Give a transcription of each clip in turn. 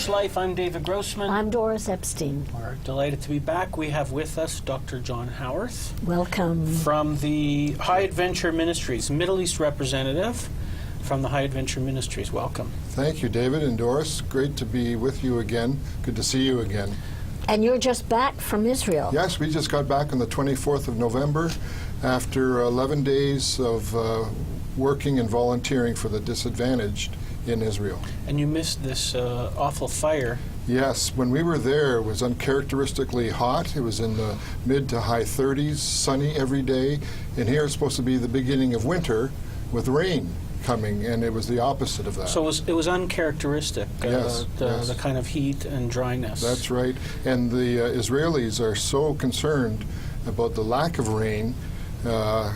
MENSCHlife. I'm David Grossman. I'm Doris Epstein. We're delighted to be back. We have with us Dr. John Howarth. Welcome. From the High Adventure Ministries, Middle East representative from the High Adventure Ministries. Welcome. Thank you, David and Doris. Great to be with you again. Good to see you again. And you're just back from Israel. Yes, we just got back on the 24th of November after 11 days of working and volunteering for the disadvantaged in Israel. And you missed this awful fire. Yes, when we were there, it was uncharacteristically hot. It was in the mid to high 30s, sunny every day. And here it's supposed to be the beginning of winter with rain coming, and it was the opposite of that. So it was uncharacteristic, yes. The kind of heat and dryness. That's right. And the Israelis are so concerned about the lack of rain. I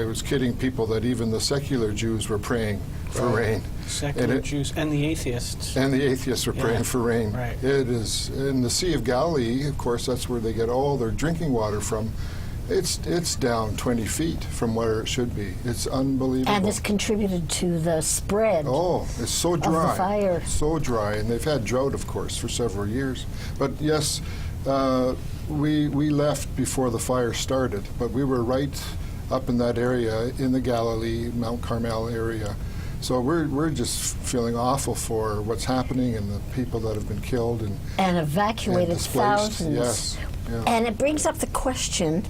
was kidding people that even the secular Jews were praying for rain. Secular Jews and the atheists. And the atheists were praying for rain. Right. It is in the Sea of Galilee, of course, that's where they get all their drinking water from. It's down 20 feet from where it should be. It's unbelievable. And it's contributed to the spread it's so dry. of the fire. So dry. And they've had drought, of course, for several years. But yes, we left before the fire started, but we were right up in that area, in the Galilee, Mount Carmel area. So we're just feeling awful for what's happening and the people that have been killed and evacuated thousands. Yes. Yeah. And it brings up the question,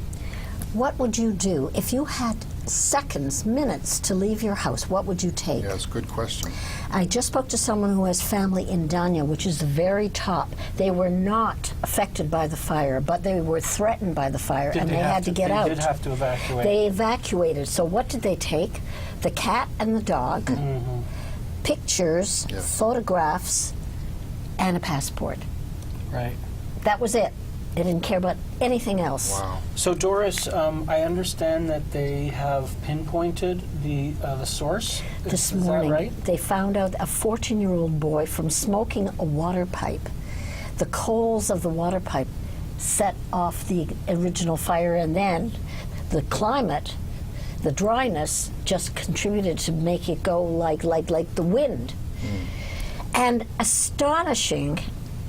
what would you do if you had seconds, minutes to leave your house? What would you take? Yes, good question. I just spoke to someone who has family in Danya, which is the very top. They were not affected by the fire, but they were threatened by the fire, and they had to get out. They did have to evacuate. They evacuated. So what did they take? The cat and the dog, pictures, photographs, and a passport. Right. That was it. They didn't care about anything else. Wow. So Doris, I understand that they have pinpointed the source. This is morning, that right? they found out a 14-year-old boy from smoking a water pipe. The coals of the water pipe set off the original fire, and then the climate, the dryness, just contributed to make it go like the wind. And astonishing,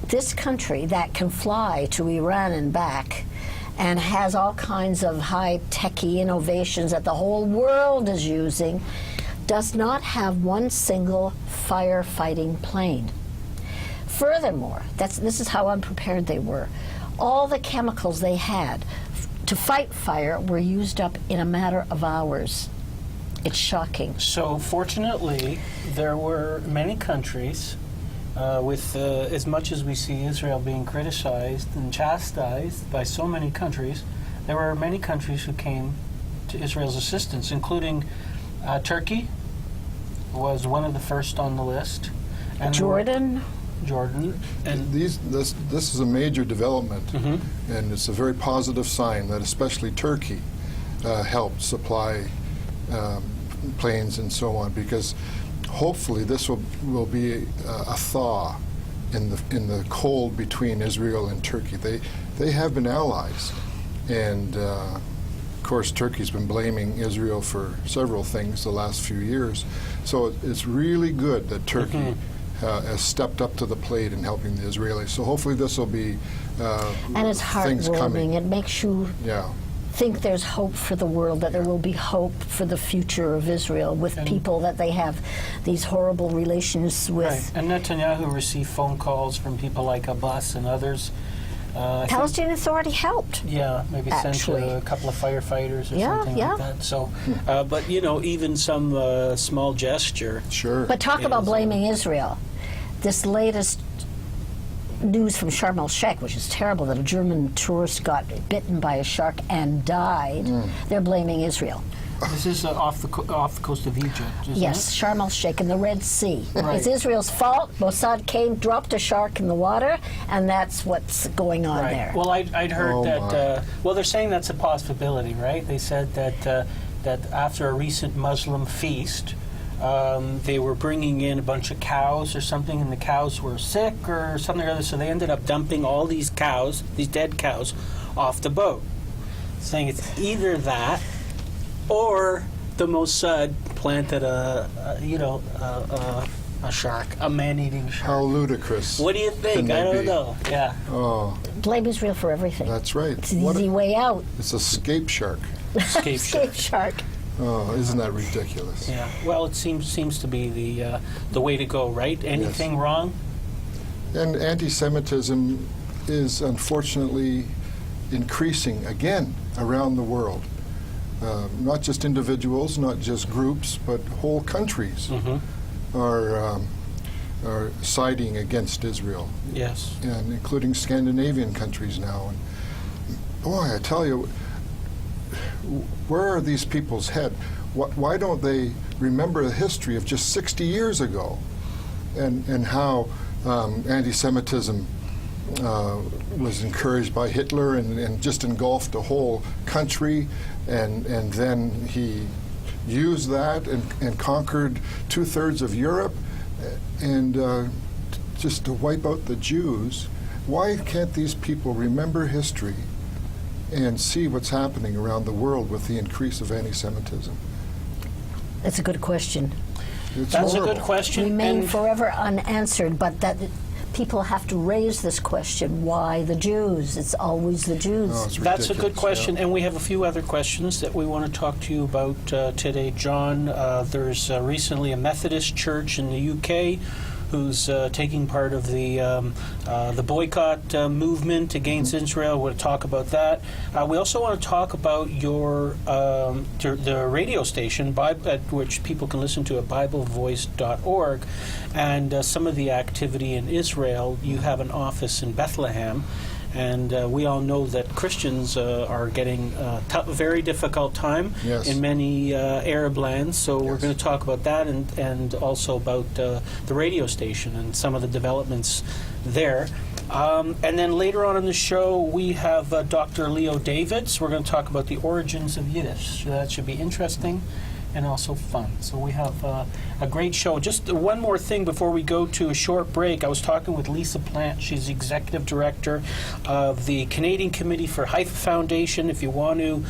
this country that can fly to Iran and back and has all kinds of high-techy innovations that the whole world is using, does not have one single firefighting plane. Furthermore, this is how unprepared they were. All the chemicals they had to fight fire were used up in a matter of hours. It's shocking. So fortunately, there were many countries with as much as we see Israel being criticized and chastised by so many countries, there were many countries who came to Israel's assistance, including Turkey was one of the first on the list. And Jordan. And this is a major development, and it's a very positive sign that especially Turkey helped supply planes and so on, because hopefully this will be a thaw in the cold between Israel and Turkey. They have been allies, and of course Turkey's been blaming Israel for several things the last few years. So it's really good that Turkey has stepped up to the plate in helping the Israelis. So hopefully this will be and it's things heartwarming. coming. It makes you think there's hope for the world, that there will be hope for the future of Israel with people that they have these horrible relations with. Right. And Netanyahu received phone calls from people like Abbas and others. Palestinian Authority helped. Yeah, maybe sent a couple of firefighters or something like that. So, but even some small gesture. Sure. But talk about blaming Israel. This latest news from Sharm el-Sheikh, which is terrible, that a German tourist got bitten by a shark and died. They're blaming Israel. This is off the coast of Egypt, isn't Yes, it? Sharm el-Sheikh in the Red Sea. Right. It's Israel's fault. Mossad came, dropped a shark in the water, and that's what's going on there. Well, I'd heard that. Well, they're saying that's a possibility, right? They said that after a recent Muslim feast, they were bringing in a bunch of cows or something, and the cows were sick or something or other, so they ended up dumping all these cows, these dead cows, off the boat, saying it's either that or the Mossad planted a A shark. A man-eating shark. How ludicrous. What do you think? can I they don't be? know. Yeah. Oh, Blame Israel for everything. that's right. It's an What easy way out. it's a scape shark. Escape shark. Escape shark. Oh, isn't that ridiculous? Yeah. Well, it seems to be the way to go, right? Anything wrong? And anti-Semitism is unfortunately increasing again around the world. Not just individuals, not just groups, but whole countries are siding against Israel, Yes. and including Scandinavian countries now. And boy, I tell you, where are these people's head? Why don't they remember the history of just 60 years ago, and how anti-Semitism was encouraged by Hitler and just engulfed a whole country, and then he used that and conquered 2/3 of Europe, and just to wipe out the Jews. Why can't these people remember history and see what's happening around the world with the increase of anti-Semitism? That's a good question. It's That's a horrible. good question. Remain and forever unanswered, but that people have to raise this question. Why the Jews? It's always the Jews. Oh, it's That's a good ridiculous, question, yeah. and we have a few other questions that we want to talk to you about today, John. There's recently a Methodist church in the UK who's taking part of the boycott movement against Israel. We'll talk about that. We also want to talk about your the radio station at which people can listen to at BibleVoice.org, and some of the activity in Israel. You have an office in Bethlehem. And we all know that Christians are getting a very difficult time Yes. in many Arab lands. So we're Yes. going to talk about that and also about the radio station and some of the developments there. And then later on in the show, we have Dr. Leo Davids. We're going to talk about the origins of Yiddish. So that should be interesting and also fun. So we have a great show. Just one more thing before we go to a short break. I was talking with Lisa Plant. She's the Executive Director of the Canadian Committee for Haifa Foundation. If you want to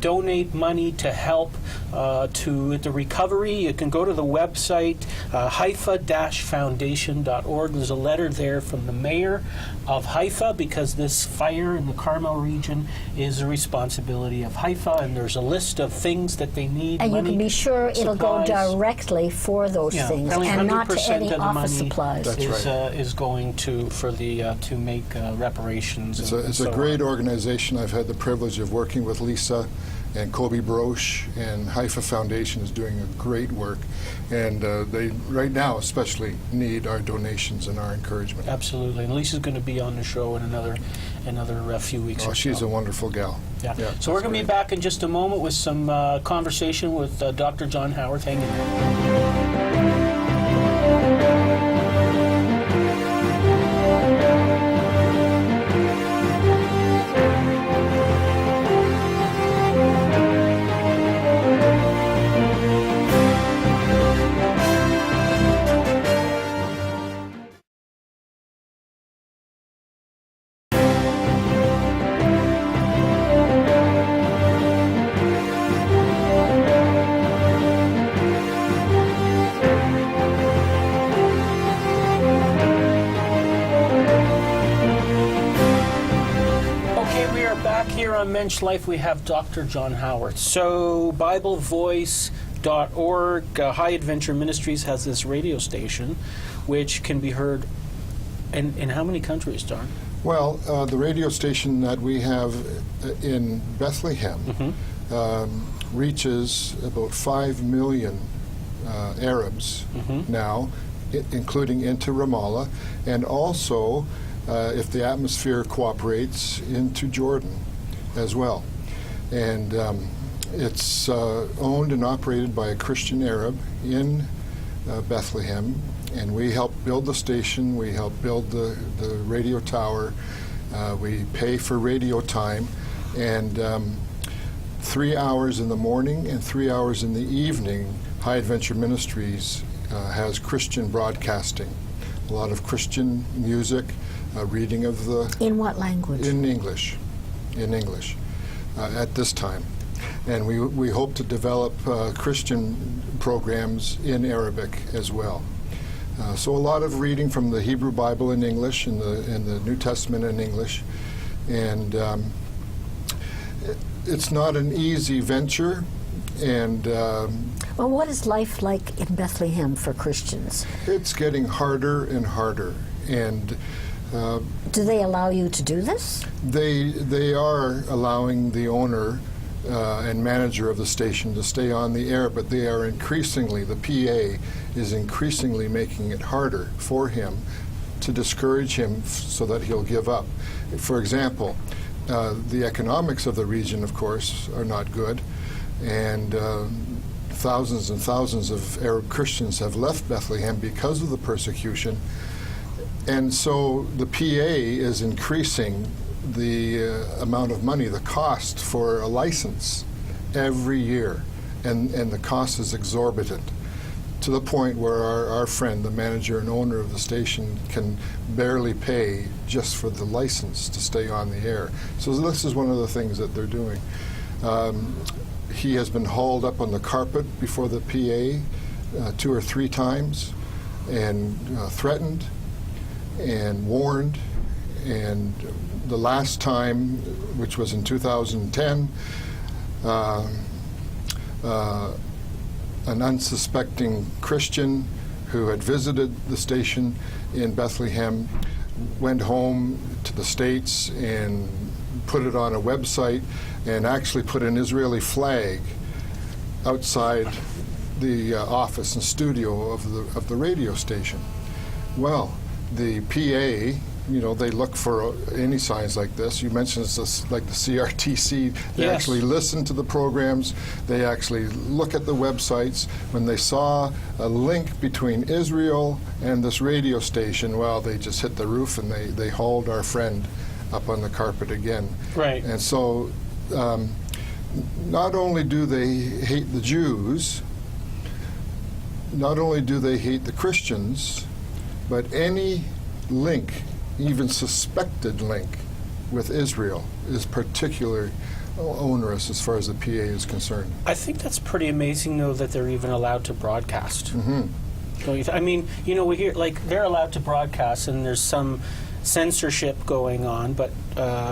donate money to help to the recovery, you can go to the website haifa-foundation.org. There's a letter there from the mayor of Haifa, because this fire in the Carmel region is the responsibility of Haifa, and there's a list of things that they need. And you money, can be sure it'll go supplies. directly for those Yeah, things, only and not to 100% any of the office money supplies. That's is going to for the to make reparations. It's and a so great on. organization. I've had the privilege of working with Lisa and Kobe Broche, and Haifa Foundation is doing a great work. And they, right now especially, need our donations and our encouragement. Absolutely, and Lisa's going to be on the show in another few weeks. Oh, or she's so. a wonderful gal. Yeah. Yeah, So we're that's going to be great. back in just a moment with some conversation with Dr. John Howarth. Hang in there. Okay, we are back here on MENSCHlife. We have Dr. John Howarth. So, BibleVoice.org, High Adventure Ministries has this radio station, which can be heard in how many countries, John? Well, the radio station that we have in Bethlehem reaches about 5 million Arabs now, including into Ramallah, and also, if the atmosphere cooperates, into Jordan as well. And it's owned and operated by a Christian Arab in Bethlehem, and we help build the station, we help build the radio tower, we pay for radio time, and 3 hours in the morning and 3 hours in the evening, High Adventure Ministries has Christian broadcasting. A lot of Christian music, reading of the... In what language? In English. At this time. And we hope to develop Christian programs in Arabic as well. So a lot of reading from the Hebrew Bible in English and the New Testament in English. And it's not an easy venture. And Well, what is life like in Bethlehem for Christians? it's getting harder and harder. And Do they allow you to do this? they are allowing the owner and manager of the station to stay on the air, but they are increasingly, the PA is increasingly making it harder for him to discourage him so that he'll give up. For example, the economics of the region, of course, are not good, and thousands and thousands of Arab Christians have left Bethlehem because of the persecution. And so the PA is increasing the amount of money, the cost for a license every year, and the cost is exorbitant, to the point where our friend, the manager and owner of the station, can barely pay just for the license to stay on the air. So this is one of the things that they're doing. He has been hauled up on the carpet before the PA 2 or 3 times, and threatened and warned. And the last time, which was in 2010, an unsuspecting Christian who had visited the station in Bethlehem went home to the States and put it on a website and actually put an Israeli flag outside the office and studio of the radio station. Well, the PA, you know, they look for any signs like this. You mentioned it's just like the CRTC. They Yes. actually listen to the programs. They actually look at the websites. When they saw a link between Israel and this radio station, well, they just hit the roof and they hauled our friend up on the carpet again. Right. And so not only do they hate the Jews, not only do they hate the Christians, but any link, even suspected link, with Israel is particularly onerous as far as the PA is concerned. I think that's pretty amazing, though, that they're even allowed to broadcast. Mm-hmm. Don't you I mean, you know, we hear, like, they're allowed to broadcast, and there's some censorship going on, but,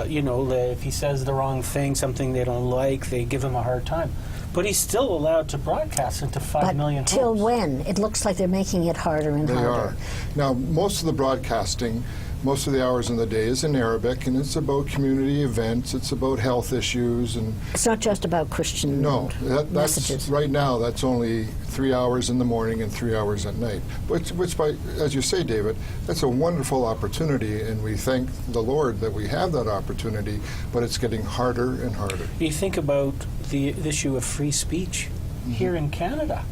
you know, if he says the wrong thing, something they don't like, they give him a hard time. But he's still allowed to broadcast into 5 million But till homes. when? It looks like they're making it harder and They harder. are. Now, most of the broadcasting, most of the hours in the day is in Arabic, and it's about community events, it's about health issues, and It's not just about Christian no, that's messages. right now. That's only 3 hours in the morning and 3 hours at night. Which, by, as you say, David, that's a wonderful opportunity, and we thank the Lord that we have that opportunity. But it's getting harder and harder. You think about the issue of free speech here in Canada.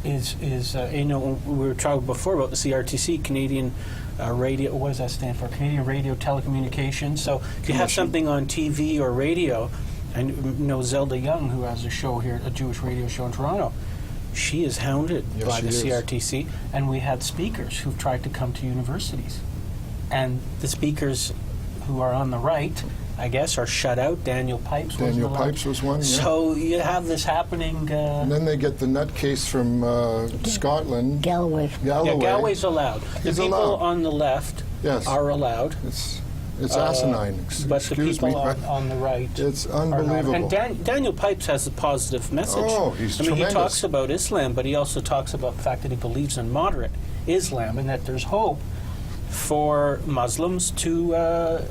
Is you know, we were talking before about the CRTC, Canadian Radio. What does that stand for? Canadian Radio Telecommunications. So if you have Commission. something on TV or radio, I know Zelda Young, who has a show here, a Jewish radio show in Toronto. She is hounded Yes, by she the is. CRTC, and we had speakers who've tried to come to universities, and the speakers who are on the right, I guess, are shut out. Daniel Pipes. Daniel wasn't allowed. Pipes was one, yeah. So you have this happening. And then they get the nutcase from Scotland, Galloway. Galloway. Yeah, Galway's allowed. The He's people allowed. on the left Yes. are allowed. It's asinine. But the Excuse people me. on the right It's are not. unbelievable. And Daniel Pipes has a positive message. Oh, he's I mean, tremendous. he talks about Islam, but he also talks about the fact that he believes in moderate Islam and that there's hope for Muslims to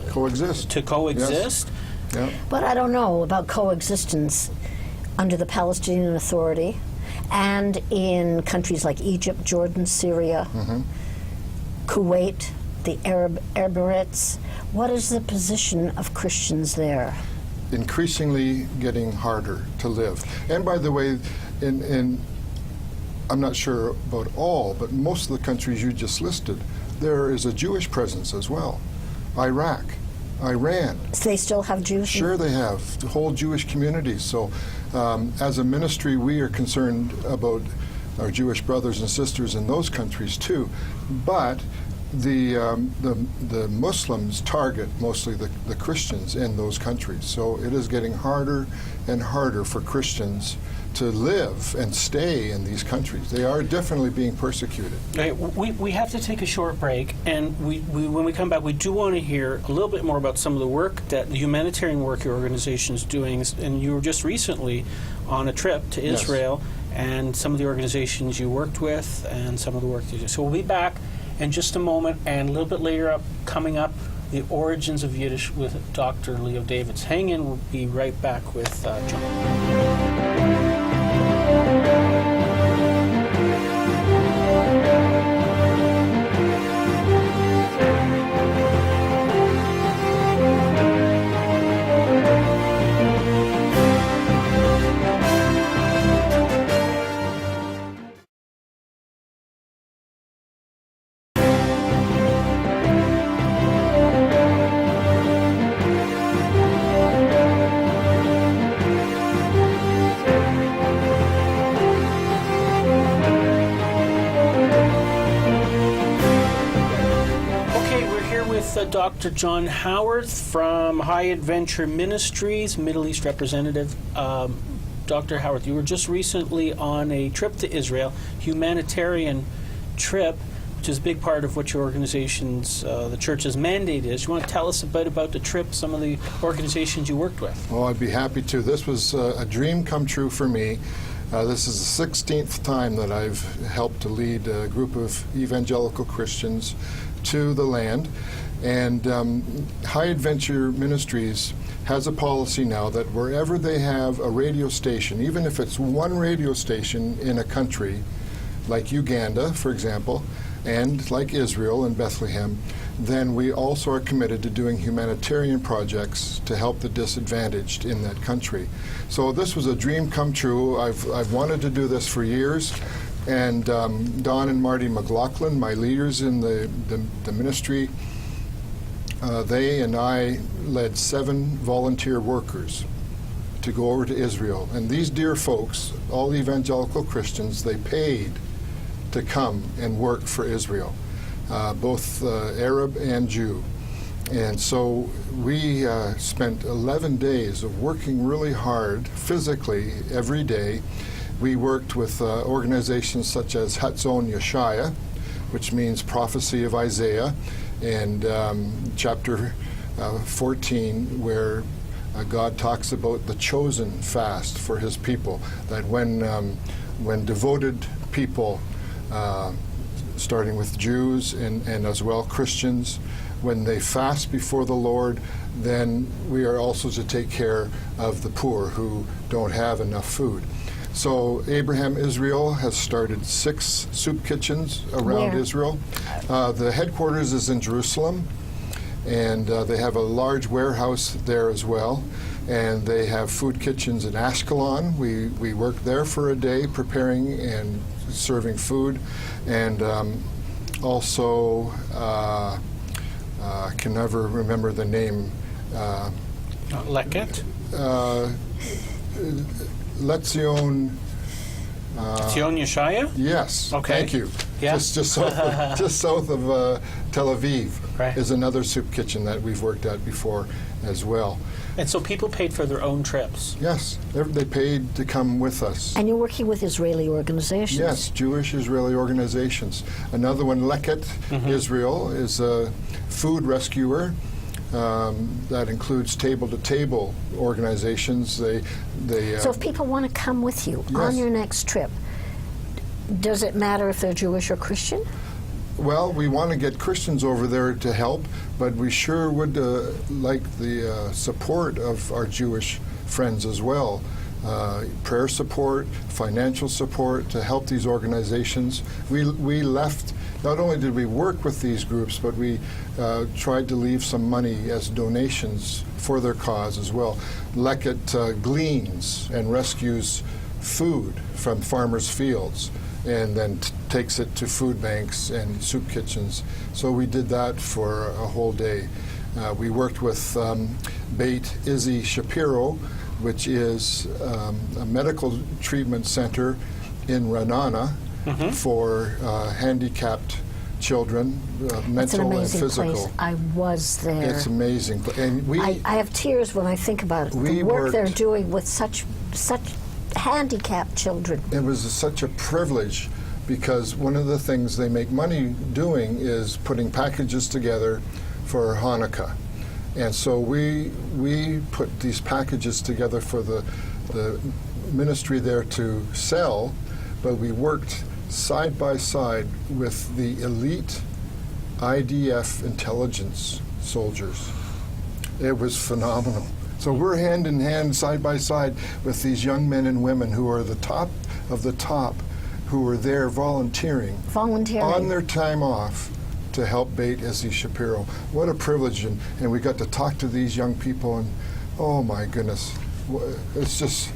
Coexist. coexist. Yeah. But I don't know about coexistence under the Palestinian Authority and in countries like Egypt, Jordan, Syria, Kuwait, the Arab Emirates. What is the position of Christians there? Increasingly getting harder to live. And by the way, in I'm not sure about all, but most of the countries you just listed, there is a Jewish presence as well. Iraq, Iran. They still have Jews? Sure, they have the whole Jewish communities. So, as a ministry, we are concerned about our Jewish brothers and sisters in those countries too. But the Muslims target mostly the Christians in those countries. So it is getting harder and harder for Christians to live and stay in these countries. They are definitely being persecuted. Okay, we have to take a short break, and when we come back, we do want to hear a little bit more about some of the work the humanitarian work your organization is doing. And you were just recently on a trip to Israel, and some of the organizations you worked with, and some of the work you do. So we'll be back in just a moment, and a little bit later coming up, the origins of Yiddish with Dr. Leo Davids. Hang in, we'll be right back with John. Dr. John Howarth from High Adventure Ministries, Middle East representative. Dr. Howarth, you were just recently on a trip to Israel, humanitarian trip, which is a big part of what your organization's, the church's mandate is. You want to tell us a bit about the trip, some of the organizations you worked with? Oh, I'd be happy to. This was a dream come true for me. This is the 16th time that I've helped to lead a group of evangelical Christians to the land. And High Adventure Ministries has a policy now that wherever they have a radio station, even if it's one radio station in a country, like Uganda, for example, and like Israel and Bethlehem, then we also are committed to doing humanitarian projects to help the disadvantaged in that country. So this was a dream come true. I've wanted to do this for years. And Don and Marty McLaughlin, my leaders in the ministry, they and I led 7 volunteer workers to go over to Israel. And these dear folks, all evangelical Christians, they paid to come and work for Israel, both Arab and Jew. And so we spent 11 days of working really hard physically every day. We worked with organizations such as Hatzon Yeshaya, which means prophecy of Isaiah, and chapter 14, where God talks about the chosen fast for his people, that when devoted people, starting with Jews and as well Christians, when they fast before the Lord, then we are also to take care of the poor who don't have enough food. So Abraham Israel has started 6 soup kitchens around Israel. The headquarters is in Jerusalem, and they have a large warehouse there as well. And they have food kitchens in Ashkelon. We worked there for a day preparing and serving food. And also, I can never remember the name. Leket? Letzion. Tzion Yeshaya? Yes. Okay. Thank you. Yeah. Just south of Tel Aviv Right. is another soup kitchen that we've worked at before as well. And so people paid for their own trips? Yes, they paid to come with us. And you're working with Israeli organizations? Yes, Jewish Israeli organizations. Another one, Leket Israel, is a food rescuer. That includes table-to-table organizations. So if people want to come with you Yes. on your next trip, does it matter if they're Jewish or Christian? Well, we want to get Christians over there to help, but we sure would like the support of our Jewish friends as well. Prayer support, financial support to help these organizations. We left. Not only did we work with these groups, but we tried to leave some money as donations for their cause as well. Leket gleans and rescues food from farmers' fields and then takes it to food banks and soup kitchens. So we did that for a whole day. We worked with Beit Izzy Shapiro, which is a medical treatment center in Ra'anana for handicapped children, It's an mental and amazing physical. place. I was there. It's amazing. And I have tears when I think about it. We The work they're worked- doing with such handicapped children. it was such a privilege because one of the things they make money doing is putting packages together for Hanukkah. And so we put these packages together for the ministry there to sell, but we worked side by side with the elite IDF intelligence soldiers. It was phenomenal. So we're hand in hand, side by side with these young men and women who are the top of the top, who were there volunteering on their time off to help bait Izzy Shapiro. What a privilege, and we got to talk to these young people, and oh my goodness, it's just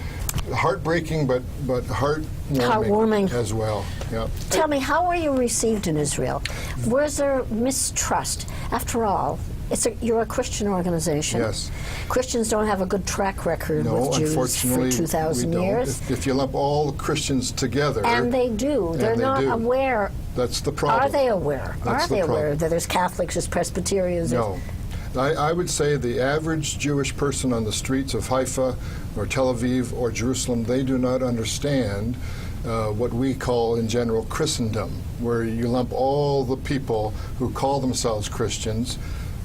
heartbreaking, but heartwarming as well. Yeah. Tell me, how were you received in Israel? Was there mistrust? After all, you're a Christian organization. Yes. Christians don't have a good track record No, with Jews unfortunately, for 2,000 we don't. years. If you lump all Christians together, And they do. They're they not do. aware. That's the problem. Are they aware? That's Are they the aware problem. that there's Catholics, there's Presbyterians? No. I would say the average Jewish person on the streets of Haifa or Tel Aviv or Jerusalem, they do not understand what we call in general Christendom, where you lump all the people who call themselves Christians,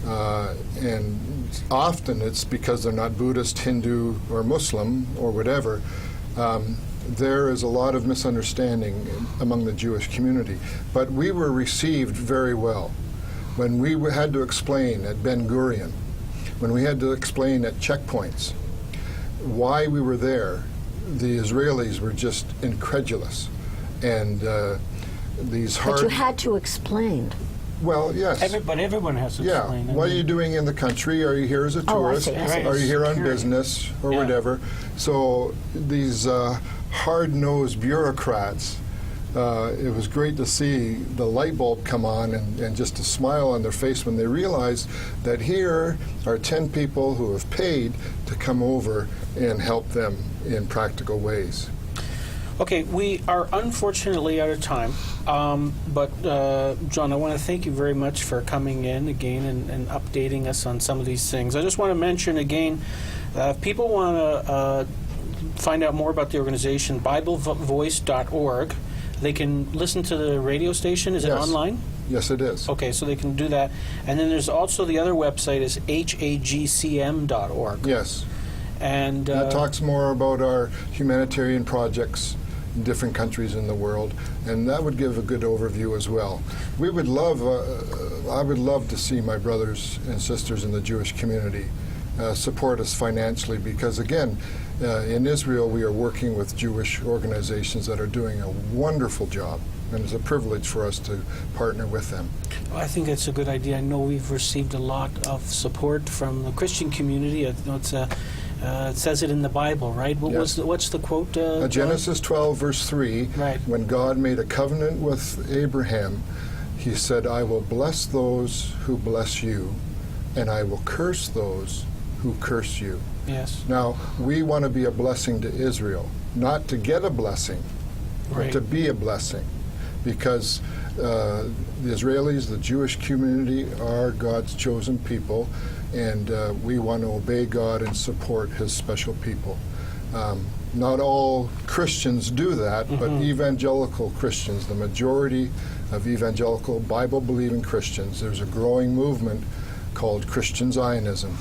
and often it's because they're not Buddhist, Hindu, or Muslim, or whatever. There is a lot of misunderstanding among the Jewish community. But we were received very well. When we had to explain at Ben Gurion, when we had to explain at checkpoints why we were there, the Israelis were just incredulous. And these hard... But you had to explain. Well, yes. But everyone has to Yeah. explain. What are you doing in the country? Are you here as a Oh, I tourist? see, I see. Are you here on Security. business or Yeah. whatever? So these hard-nosed bureaucrats, it was great to see the light bulb come on and just a smile on their face when they realized that here are 10 people who have paid to come over and help them in practical ways. Okay, we are unfortunately out of time, but John, I want to thank you very much for coming in again and updating us on some of these things. I just want to mention again, if people want to find out more about the organization, BibleVoice.org, they can listen to the radio station. Is it Yes. online? Yes, it is. Okay, so they can do that. And then there's also the other website is hagcm.org. Yes. And That talks more about our humanitarian projects in different countries in the world, and that would give a good overview as well. We would love, I would love to see my brothers and sisters in the Jewish community support us financially, because again, in Israel we are working with Jewish organizations that are doing a wonderful job, and it's a privilege for us to partner with them. I think it's a good idea. I know we've received a lot of support from the Christian community. It says it in the Bible, right? Yes. What's the quote? Genesis 12, verse 3, Right. when God made a covenant with Abraham, he said, I will bless those who bless you, and I will curse those who curse you. Yes. Now, we want to be a blessing to Israel, not to get a blessing, Right. but to be a blessing, because the Israelis, the Jewish community, are God's chosen people, and we want to obey God and support his special people. Not all Christians do that, but evangelical Christians, the majority of evangelical Bible-believing Christians, there's a growing movement called Christian Zionism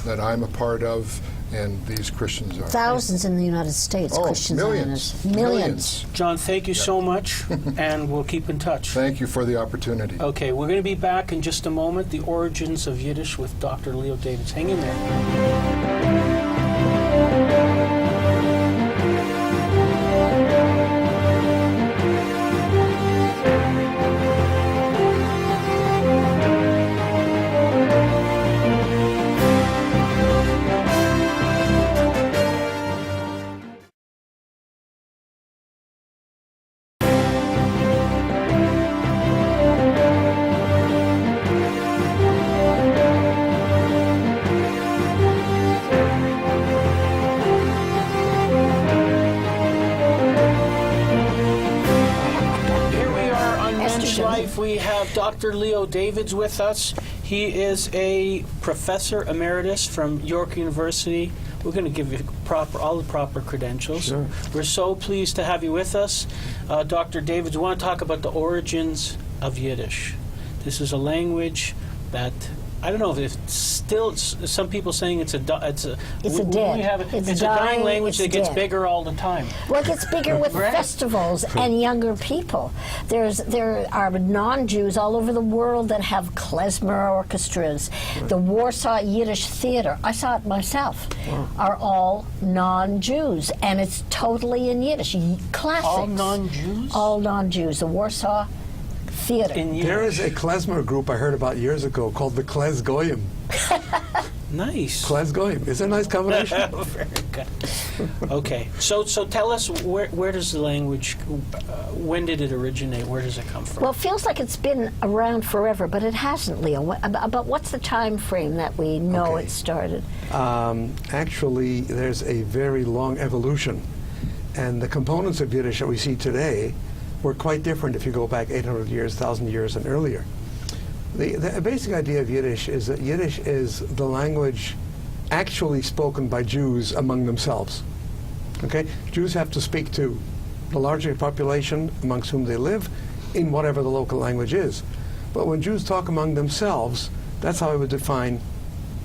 that I'm a part of, and these Christians are. Thousands in the United States, Oh, Christian millions. Zionists. Millions. John, thank you so much, and we'll keep in touch. Thank you for the opportunity. Okay, we're going to be back in just a moment. The Origins of Yiddish with Dr. Leo Davids. Hang in there. Dr. Leo David's with us. He is a professor emeritus from York University. We're going to give you all the proper credentials. Sure. We're so pleased to have you with us. Dr. Davids, we want to talk about the origins of Yiddish. This is a language that, I don't know if it's still, some people saying it's a dying language that gets bigger all the time. Well, it gets bigger with Right. festivals and younger people. There are non-Jews all over the world that have klezmer orchestras. The Warsaw Yiddish Theater, I saw it myself, are all non-Jews, and it's totally in Yiddish. Classics. All non-Jews? All non-Jews. The Warsaw Theater. In Yiddish. There is a klezmer group I heard about years ago called the Klez Goyim. Nice. Klez Goyim. Is that a nice combination? Very good. Okay, so tell us, where does the language, when did it originate? Where does it come from? Well, it feels like it's been around forever, but it hasn't, Leo. About what's the time frame that we know Okay. it started? Actually, there's a very long evolution. And the components of Yiddish that we see today were quite different if you go back 800 years, 1,000 years, and earlier. The basic idea of Yiddish is that Yiddish is the language actually spoken by Jews among themselves. Okay? Jews have to speak to the larger population amongst whom they live in whatever the local language is. But when Jews talk among themselves, that's how I would define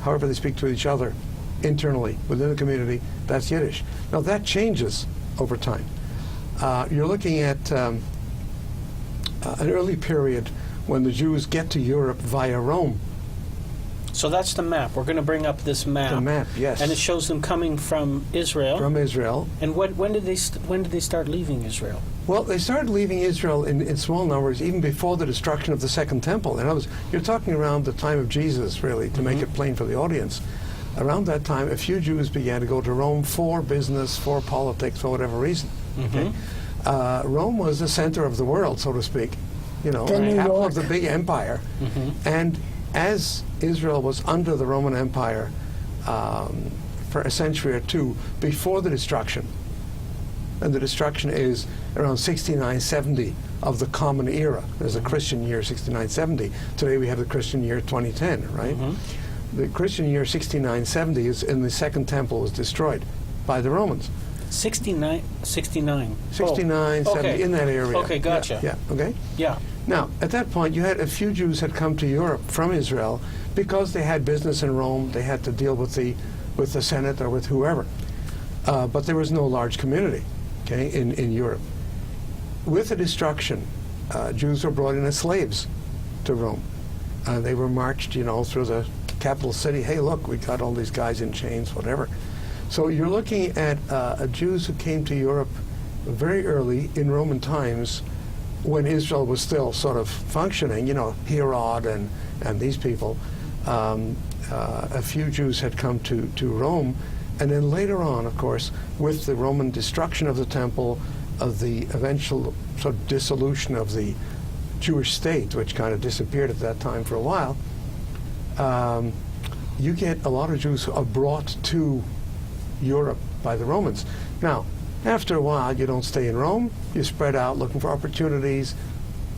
however they speak to each other internally within the community. That's Yiddish. Now that changes over time. You're looking at an early period when the Jews get to Europe via Rome. So that's the map. We're going to bring up this map. The map, yes. And it shows them coming from Israel. From Israel. And when did they start leaving Israel? Well, they started leaving Israel in small numbers even before the destruction of the Second Temple. In other words, you're talking around the time of Jesus, really, to make it plain for the audience. Around that time, a few Jews began to go to Rome for business, for politics, for whatever reason. Okay? Rome was the center of the world, so to speak. You know, The New capital York. of the big empire. And as Israel was under the Roman Empire for a century or two before the destruction, and the destruction is around 6970 of the Common Era. There's a Christian year, 6970. Today we have the Christian year 2010, right? The Christian year 6970 is in the Second Temple was destroyed by the Romans. 69. 69, Oh, 70, okay. in that area. Okay, gotcha. Yeah, okay. Yeah. Now, at that point, you had a few Jews had come to Europe from Israel because they had business in Rome. They had to deal with the Senate or with whoever. But there was no large community, okay, in Europe. With the destruction, Jews were brought in as slaves to Rome. They were marched, you know, through the capital city. Hey, look, we got all these guys in chains, whatever. So you're looking at Jews who came to Europe very early in Roman times when Israel was still sort of functioning, you know, Herod and these people. A few Jews had come to Rome. And then later on, of course, with the Roman destruction of the temple, of the eventual sort of dissolution of the Jewish state, which kind of disappeared at that time for a while, you get a lot of Jews who are brought to Europe by the Romans. Now, after a while, you don't stay in Rome. You spread out looking for opportunities.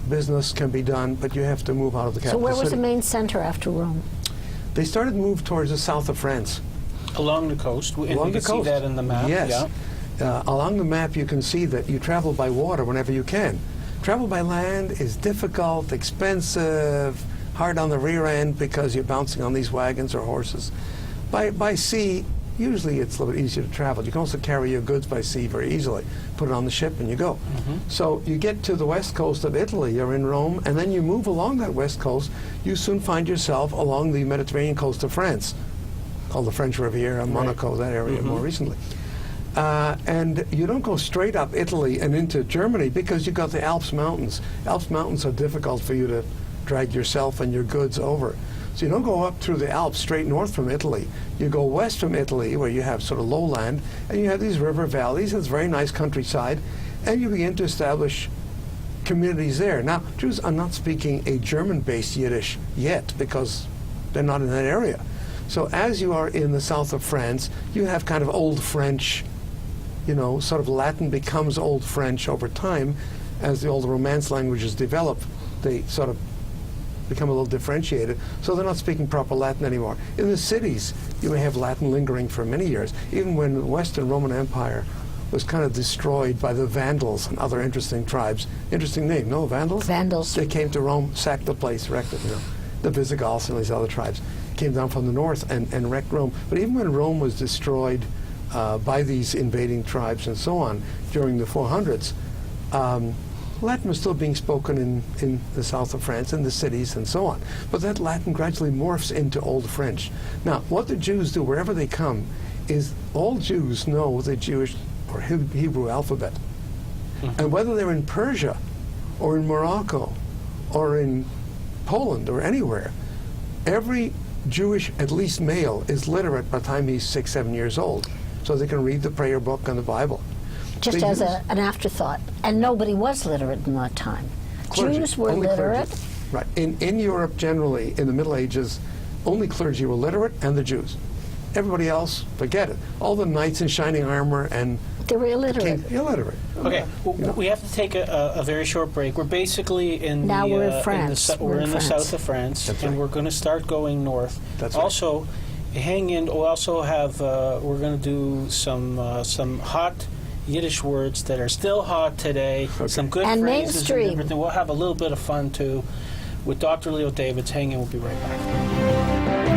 Business can be done, but you have to move out of the So capital where was city. the main center after Rome? They started to move towards the south of France. Along the coast. And Along we the can see coast. that in the map. Yes. Yeah. Along the map, you can see that you travel by water whenever you can. Travel by land is difficult, expensive, hard on the rear end because you're bouncing on these wagons or horses. By sea, usually it's a little bit easier to travel. You can also carry your goods by sea very easily. Put it on the ship and you go. So you get to the west coast of Italy, you're in Rome, and then you move along that west coast. You soon find yourself along the Mediterranean coast of France, called the French Riviera, Monaco, that area more recently. And you don't go straight up Italy and into Germany because you've got the Alps Mountains. Alps Mountains are difficult for you to drag yourself and your goods over. So you don't go up through the Alps straight north from Italy. You go west from Italy where you have sort of lowland and you have these river valleys. It's very nice countryside and you begin to establish communities there. Now, Jews are not speaking a German-based Yiddish yet because they're not in that area. So as you are in the south of France, you have kind of Old French, you know, sort of Latin becomes Old French over time as the old Romance languages develop. They sort of become a little differentiated, so they're not speaking proper Latin anymore. In the cities, you may have Latin lingering for many years, even when the Western Roman Empire was kind of destroyed by the Vandals and other interesting tribes. Interesting name, no? Vandals? Vandals. They came to Rome, sacked the place, wrecked it, The Visigoths and these other tribes came down from the north and wrecked Rome. But even when Rome was destroyed by these invading tribes and so on during the 400s, Latin was still being spoken in the south of France, in the cities and so on. But that Latin gradually morphs into Old French. Now, what the Jews do wherever they come is all Jews know the Jewish or Hebrew alphabet. And whether they're in Persia or in Morocco or in Poland or anywhere, every Jewish, at least male, is literate by the time he's 6, 7 years old. So they can read the prayer book and the Bible. Just They as use- an afterthought. And nobody was literate in that time. Clergy, Jews were only literate. clergy. Right. In Europe, generally, in the Middle Ages, only clergy were literate and the Jews. Everybody else, forget it. All the knights in shining armor and They were illiterate. illiterate. Okay, well, we have to take a very short break. We're basically in Now the, we're in in the France. sou- We're we're in in the France. south of France, That's and right. we're going to start going north. That's right. Also, hang in. We'll also have we're going to do some hot Yiddish words that are still hot today. Okay. Some good And phrases mainstream. and everything. We'll have a little bit of fun too with Dr. Leo Davids. Hang in. We'll be right back.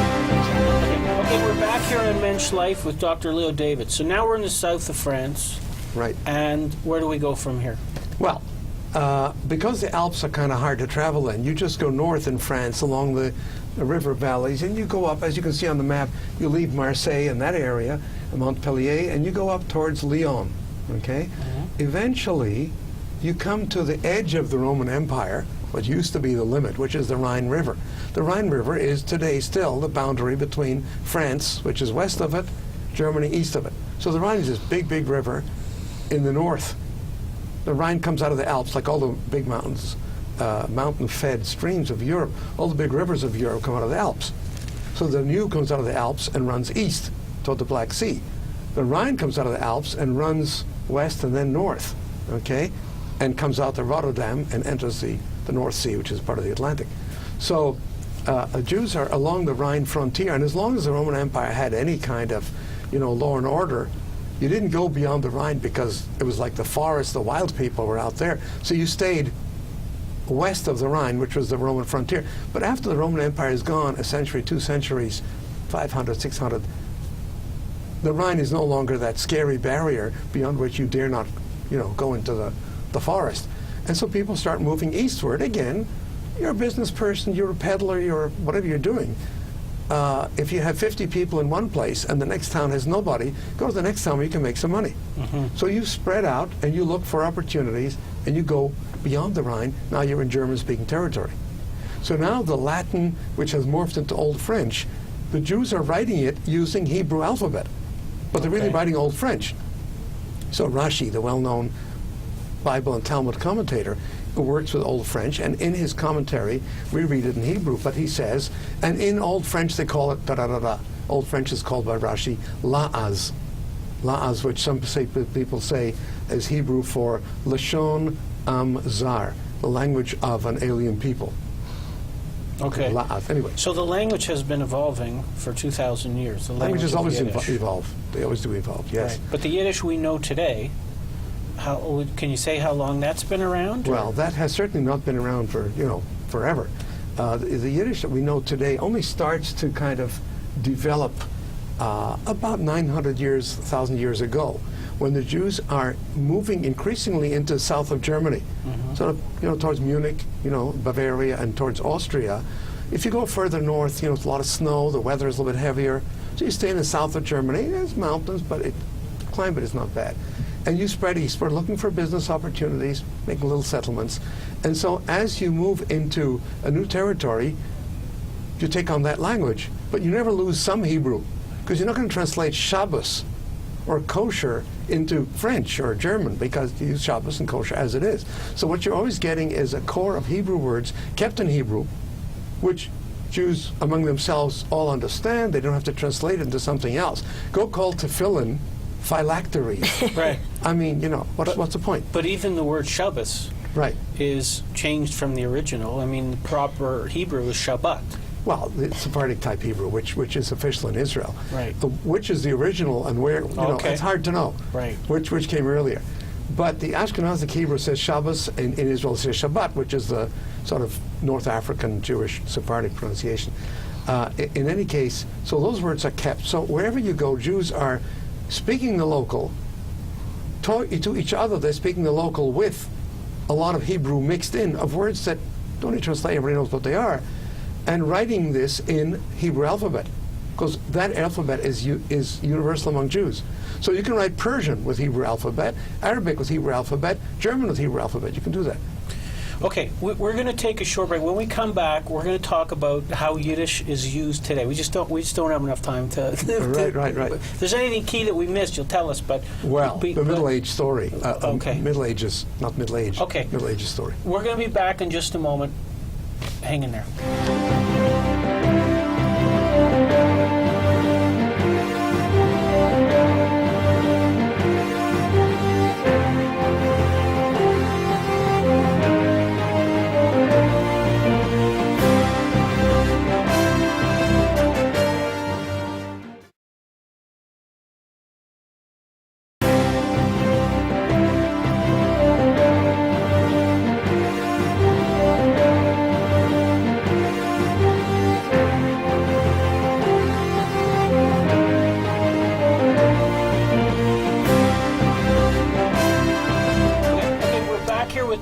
Okay, we're back here in MENSCHlife with Dr. Leo Davids. So now we're in the south of France, Right. and where do we go from here? Well, because the Alps are kind of hard to travel in, you just go north in France along the river valleys, and you go up, as you can see on the map, you leave Marseille and that area, Montpellier, and you go up towards Lyon, okay? Eventually, you come to the edge of the Roman Empire, what used to be the limit, which is the Rhine River. The Rhine River is today still the boundary between France, which is west of it, Germany east of it. So the Rhine is this big, big river in the north. The Rhine comes out of the Alps, like all the big mountains, mountain-fed streams of Europe. All the big rivers of Europe come out of the Alps. So the Danube comes out of the Alps and runs east toward the Black Sea. The Rhine comes out of the Alps and runs west and then north, okay, and comes out to Rotterdam and enters the North Sea, which is part of the Atlantic. So Jews are along the Rhine frontier, and as long as the Roman Empire had any kind of, law and order, you didn't go beyond the Rhine because it was like the forest, the wild people were out there. So you stayed west of the Rhine, which was the Roman frontier. But after the Roman Empire is gone, a century, 2 centuries, 500, 600, the Rhine is no longer that scary barrier beyond which you dare not, go into the forest. And so people start moving eastward. Again, you're a business person, you're a peddler, you're whatever you're doing. If you have 50 people in one place and the next town has nobody, go to the next town where you can make some money. So you spread out and you look for opportunities and you go beyond the Rhine. Now you're in German-speaking territory. So now the Latin, which has morphed into Old French, the Jews are writing it using Hebrew alphabet, but they're really Okay. writing Old French. So Rashi, the well-known Bible and Talmud commentator, who works with Old French, and in his commentary, we read it in Hebrew, but he says, and in Old French they call it da-da-da-da. Old French is called by Rashi la'az. La'az, which some people say is Hebrew for Lashon Am Zar, the language of an alien people. Okay. La'az. Anyway, So the language has been evolving for 2,000 years. The language languages of always Yiddish. evolve. They always do evolve, yes. Right. But the Yiddish we know today, can you say how long that's been around? or- Well, that has certainly not been around for, forever. The Yiddish that we know today only starts to kind of develop about 900 years, 1,000 years ago, when the Jews are moving increasingly into south of Germany, sort of, towards Munich, Bavaria, and towards Austria. If you go further north, it's a lot of snow, the weather is a little bit heavier, so you stay in the south of Germany. There's mountains, but the climate is not bad. and you spread east. We're looking for business opportunities, making little settlements. And so as you move into a new territory, you take on that language, but you never lose some Hebrew, because you're not going to translate Shabbos or kosher into French or German, because you use Shabbos and kosher as it is. So what you're always getting is a core of Hebrew words kept in Hebrew, which Jews among themselves all understand. They don't have to translate it into something else. Go call tefillin phylacteries. Right. I mean, what's the point? But even the word Shabbos Right. is changed from the original. I mean, the proper Hebrew is Shabbat. Well, the Sephardic type Hebrew, which is official in Israel. Right. Which is the original, and where, Okay. it's hard to know. Right. Which came earlier. But the Ashkenazic Hebrew says Shabbos, in Israel it says Shabbat, which is the sort of North African Jewish Sephardic pronunciation. In any case, so those words are kept. So wherever you go, Jews are speaking the local. To each other, they're speaking the local with a lot of Hebrew mixed in, of words that don't need translate, everybody knows what they are, and writing this in Hebrew alphabet, because that alphabet is universal among Jews. So you can write Persian with Hebrew alphabet, Arabic with Hebrew alphabet, German with Hebrew alphabet. You can do that. Okay, we're going to take a short break. When we come back, we're going to talk about how Yiddish is used today. We just don't have enough time to. Right. If there's anything key that we missed, you'll tell us. But the Middle Age story. Okay. Middle Ages, not Middle Age. Okay. Middle Ages story. We're going to be back in just a moment. Hang in there.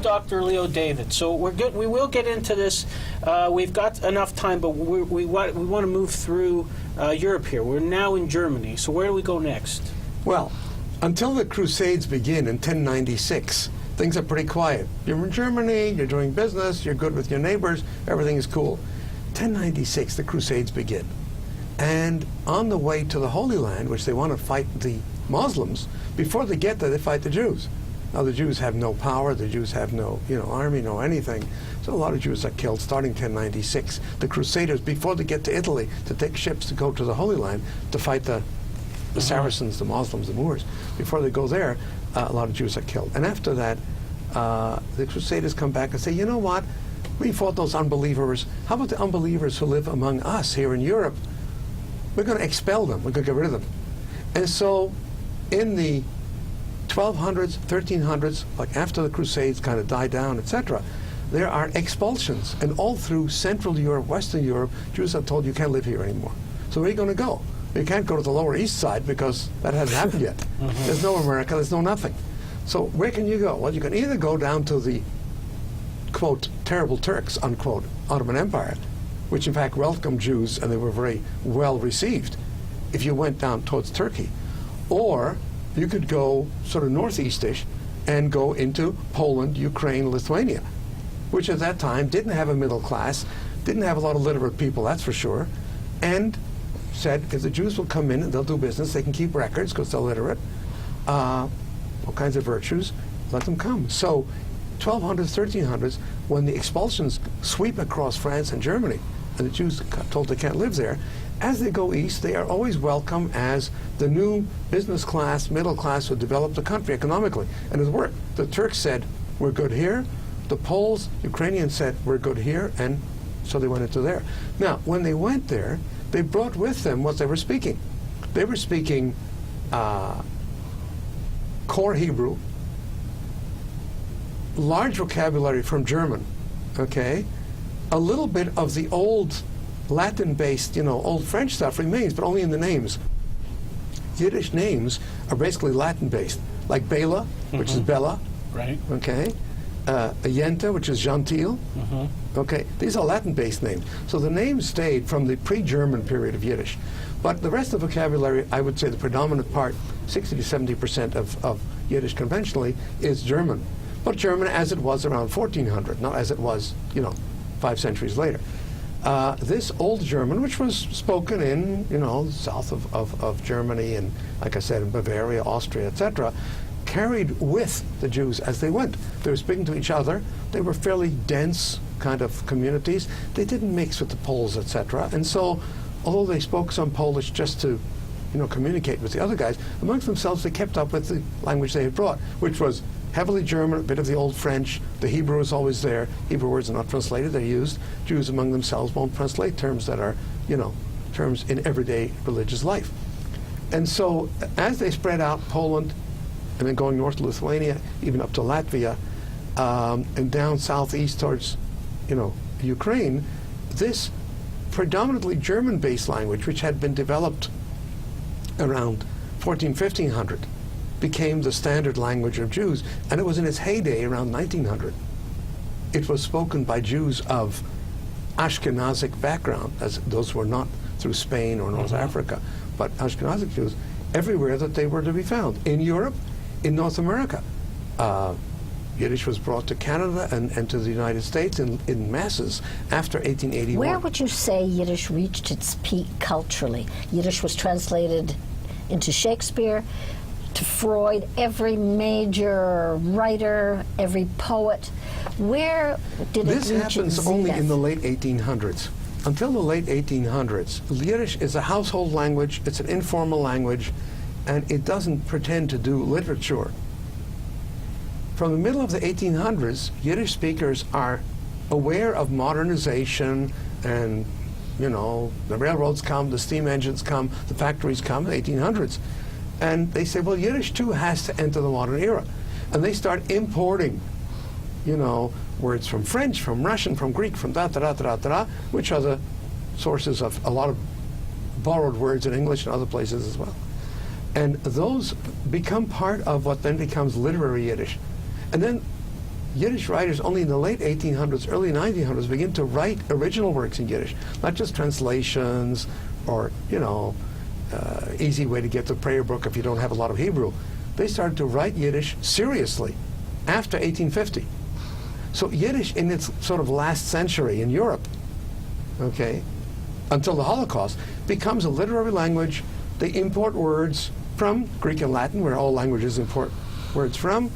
Dr. Leo David. So we're good. We will get into this. We've got enough time, but we want to move through Europe here. We're now in Germany. So where do we go next? Well, until the Crusades begin in 1096, things are pretty quiet. You're in Germany, you're doing business, you're good with your neighbors, everything is cool. 1096, the Crusades begin. And on the way to the Holy Land, which they want to fight the Muslims, before they get there, they fight the Jews. Now, the Jews have no power, the Jews have no army, no anything. So a lot of Jews are killed starting 1096. The Crusaders, before they get to Italy, to take ships to go to the Holy Land to fight the Saracens, the Muslims, the Moors, before they go there, a lot of Jews are killed. And after that, the Crusaders come back and say, you know what? We fought those unbelievers. How about the unbelievers who live among us here in Europe? We're going to expel them. We're going to get rid of them. And so in the 1200s, 1300s, like after the Crusades kind of died down, etc., there are expulsions. And all through Central Europe, Western Europe, Jews are told you can't live here anymore. So where are you going to go? You can't go to the Lower East Side because that hasn't happened yet. There's no America, there's no nothing. So where can you go? Well, you can either go down to the, quote, terrible Turks, unquote, Ottoman Empire, which in fact welcomed Jews and they were very well received if you went down towards Turkey. Or you could go sort of northeastish and go into Poland, Ukraine, Lithuania, which at that time didn't have a middle class, didn't have a lot of literate people, that's for sure, and said if the Jews will come in and they'll do business, they can keep records because they're literate, all kinds of virtues, let them come. So 1200s, 1300s, when the expulsions sweep across France and Germany, and the Jews are told they can't live there, as they go east, they are always welcome as the new business class, middle class who developed the country economically. And it worked. The Turks said, we're good here. The Poles, Ukrainians said, we're good here. And so they went into there. Now, when they went there, they brought with them what they were speaking. They were speaking core Hebrew, large vocabulary from German, okay? A little bit of the old Latin-based, old French stuff remains, but only in the names. Yiddish names are basically Latin-based, like Bela, which is Bella, right? Okay, Yenta, which is Gentil. Okay, these are Latin-based names. So the names stayed from the pre-German period of Yiddish, but the rest of the vocabulary, I would say, the predominant part, 60 to 70% of Yiddish conventionally, is German. But German as it was around 1400, not as it was, 5 centuries later. This Old German, which was spoken in, south of Germany and, like I said, in Bavaria, Austria, etc., carried with the Jews as they went. They were speaking to each other. They were fairly dense kind of communities. They didn't mix with the Poles, etc. And so, although they spoke some Polish just to, communicate with the other guys, amongst themselves they kept up with the language they had brought, which was heavily German, a bit of the Old French. The Hebrew is always there. Hebrew words are not translated, they're used. Jews among themselves won't translate terms that are, terms in everyday religious life. And so, as they spread out Poland, and then going north to Lithuania, even up to Latvia, and down southeast towards, Ukraine, this predominantly German-based language, which had been developed around 1500, became the standard language of Jews, and it was in its heyday around 1900. It was spoken by Jews of Ashkenazic background, as those were not through Spain or North Africa, but Ashkenazic Jews everywhere that they were to be found, in Europe, in North America. Yiddish was brought to Canada and to the United States in masses after 1881. Where would you say Yiddish reached its peak culturally? Yiddish was translated into Shakespeare, to Freud, every major writer, every poet. Where did it reach its zenith? This happens only in the late 1800s. Until the late 1800s, Yiddish is a household language, it's an informal language, and it doesn't pretend to do literature. From the middle of the 1800s, Yiddish speakers are aware of modernization and, the railroads come, the steam engines come, the factories come in the 1800s. And they say, well, Yiddish too has to enter the modern era. And they start importing, words from French, from Russian, from Greek, from da-da-da-da-da-da, which are the sources of a lot of borrowed words in English and other places as well. And those become part of what then becomes literary Yiddish. And then Yiddish writers only in the late 1800s, early 1900s begin to write original works in Yiddish, not just translations or, easy way to get the prayer book if you don't have a lot of Hebrew. They started to write Yiddish seriously after 1850. So Yiddish in its sort of last century in Europe, until the Holocaust, becomes a literary language. They import words from Greek and Latin, where all languages import words from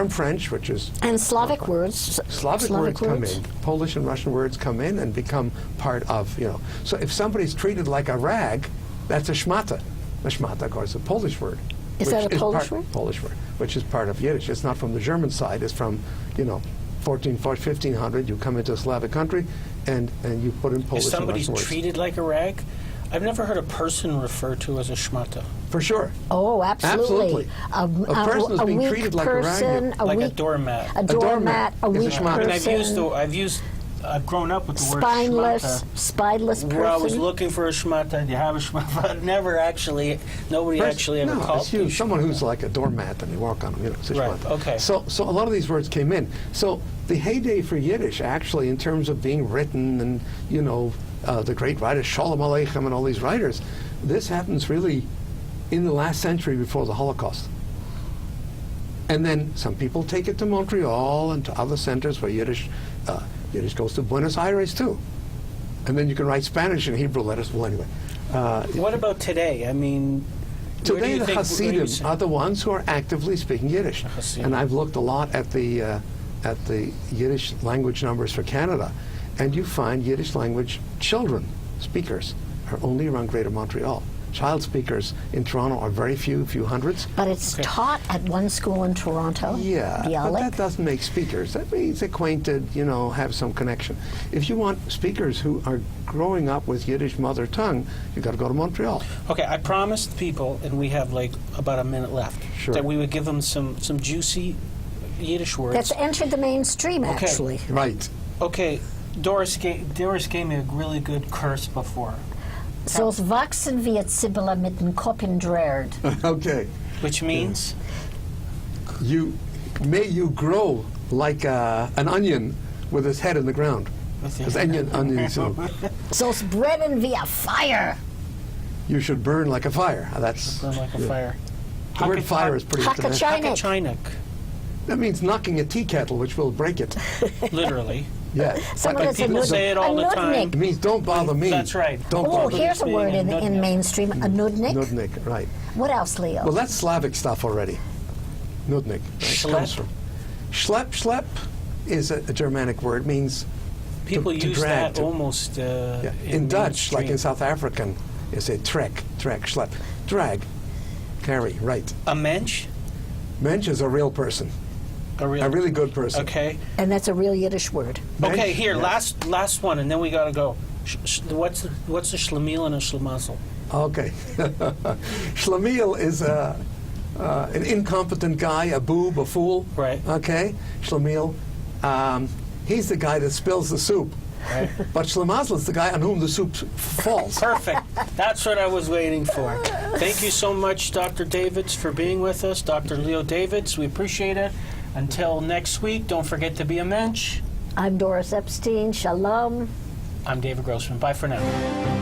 French, which is... And Slavic words. Slavic words come in. Polish and Russian words come in and become part of, So if somebody's treated like a rag, that's a shmata. A shmata, of course, is a Polish word. Is that a Polish word? Polish word, which is part of Yiddish. It's not from the German side. It's from, 1500. You come into a Slavic country, and you put in Polish and Russian words. If somebody's treated like a rag, I've never heard a person referred to as a shmata. For sure. Oh, absolutely. A person is being weak treated like person, a rag. Like a doormat. A doormat, a is a weak shmata. person. I've grown up with the word spineless person. Where I was looking for a shmata, do you have a shmata? Nobody actually ever called it's you. Someone who's like a doormat and you walk on them, it's a right, shmata. okay. So a lot of these words came in. So the heyday for Yiddish, actually, in terms of being written and, the great writers, Shalom Aleichem and all these writers, this happens really in the last century before the Holocaust. And then some people take it to Montreal and to other centers where Yiddish goes to Buenos Aires too. And then you can write Spanish and Hebrew letters. Well, anyway. What about today? I mean, today the Hasidim are the ones who are actively speaking Yiddish. And I've looked a lot at the Yiddish language numbers for Canada, and you find Yiddish language children speakers are only around Greater Montreal. Child speakers in Toronto are very few hundreds. But it's taught at one school in Toronto. Yeah, but that doesn't make speakers. That means acquainted, have some connection. If you want speakers who are growing up with Yiddish mother tongue, you've got to go to Montreal. Okay, I promised people, and we have about a minute left, that we would give them some juicy Yiddish words. That's entered the mainstream, actually. Right. Okay, Doris gave me a really good curse before. So's wachsen wie a Sibylla mit den Kopf in Drerd. Okay. Which means? May you grow like an onion with its head in the ground. As onions. So's brennen wie a fire. You should burn like a fire. Burn like a fire. The word fire is pretty international. Hakachainik. Hakachainik, That means knocking a tea kettle, which will break it. literally. Yeah. Someone But that's a people say it all the time. It means don't bother me. That's right. Don't Oh, bother here's a being word a in nudnik. mainstream, a nudnik. Nudnik, right. What else, Leo? Well, that's Slavic stuff already. Nudnik. Right? Schlep? Comes from Schlep is a Germanic word. Means People to use drag, that almost yeah. In Dutch, like in mainstream. South African, you say trek, schlep. Drag, carry, right. A mensch? Mensch is a real person, A real, a really good person. Okay. And that's a real Yiddish word. Mensch, Okay, here, yeah. last one, and then we got to go. What's the schlemiel and a schlemazel? Okay. Schlemiel is an incompetent guy, a boob, a fool. Right. Okay. Schlemiel. He's the guy that spills the soup. Right. But Schlemazel is the guy on whom the soup falls. Perfect. That's what I was waiting for. Thank you so much, Dr. Davids, for being with us. Dr. Leo Davids, we appreciate it. Until next week, don't forget to be a mensch. I'm Doris Epstein. Shalom. I'm David Grossman. Bye for now.